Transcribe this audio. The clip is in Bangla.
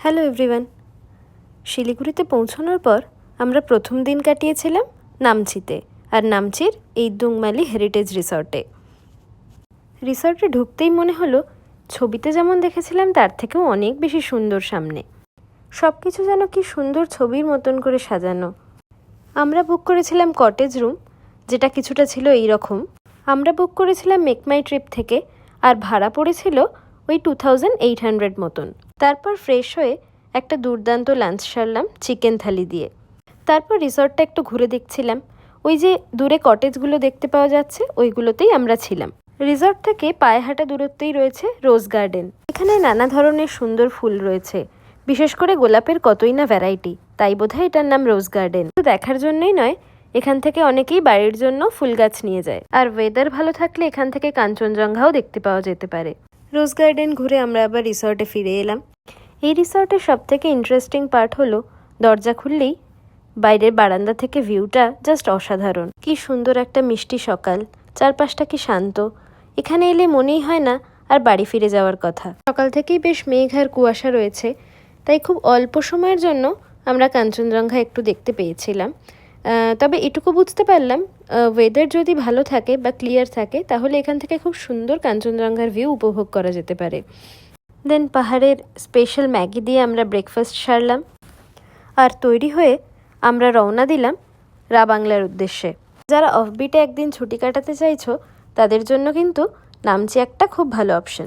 Hello everyone. শিলিগুড়িতে পৌঁছানোর পর আমরা প্রথম দিন কাটিয়েছিলাম নামচিতে, আর নামচির এই দুংমালি হেরিটেজ রিসর্টে। রিসর্টে ঢুকতেই মনে হলো ছবিতে যেমন দেখেছিলাম তার থেকেও অনেক বেশি সুন্দর। সামনে সব কিছু যেন কি সুন্দর ছবির মতন করে সাজানো। আমরা বুক করেছিলাম কটেজ রুম, যেটা কিছুটা ছিল এই রকম। আমরা বুক করেছিলাম মেক মাই ট্রিপ থেকে, আর ভাড়া পড়েছিল ওই 2800 মতন। তারপর ফ্রেশ হয়ে একটা দুর্দান্ত লাঞ্চ সারলাম চিকেন থালি দিয়ে। তারপর রিসর্টটা একটু ঘুরে দেখছিলাম। ওই যে দূরে কটেজগুলো দেখতে পাওয়া যাচ্ছে, ওইগুলোতেই আমরা ছিলাম। রিসর্ট থেকে পায়ে হাঁটা দূরত্বেই রয়েছে রোজ গার্ডেন। এখানে নানা ধরনের সুন্দর ফুল রয়েছে, বিশেষ করে গোলাপের কতই না ভ্যারাইটি, তাই বোধহয় এটার নাম রোজ গার্ডেন। তো দেখার জন্যই নয়, এখান থেকে অনেকেই বাড়ির জন্য ফুল গাছ নিয়ে যায়। আর ওয়েদার ভালো থাকলে এখান থেকে কাঞ্চনজঙ্ঘাও দেখতে পাওয়া যেতে পারে। রোজ গার্ডেন ঘুরে আমরা আবার রিসর্টে ফিরে এলাম। এই রিসর্টের সবথেকে ইন্টারেস্টিং পার্ট হলো দরজা খুললেই বাইরের বারান্দা থেকে ভিউটা জাস্ট অসাধারণ। কি সুন্দর একটা মিষ্টি সকাল, চারপাশটা কি শান্ত। এখানে এলে মনেই হয় না আর বাড়ি ফিরে যাওয়ার কথা। সকাল থেকেই বেশ মেঘ আর কুয়াশা রয়েছে, তাই খুব অল্প সময়ের জন্য আমরা কাঞ্চনজঙ্ঘা একটু দেখতে পেয়েছিলাম। তবে এটুকু বুঝতে পারলাম, ওয়েদার যদি ভালো থাকে বা ক্লিয়ার থাকে তাহলে এখান থেকে খুব সুন্দর কাঞ্চনজঙ্ঘার ভিউ উপভোগ করা যেতে পারে। দেন পাহাড়ের স্পেশাল ম্যাগি দিয়ে আমরা ব্রেকফাস্ট সারলাম, আর তৈরি হয়ে আমরা রওনা দিলাম রাবাংলার উদ্দেশ্যে। যারা অফবিটে একদিন ছুটি কাটাতে চাইছো তাদের জন্য কিন্তু নামচি একটা খুব ভালো অপশন।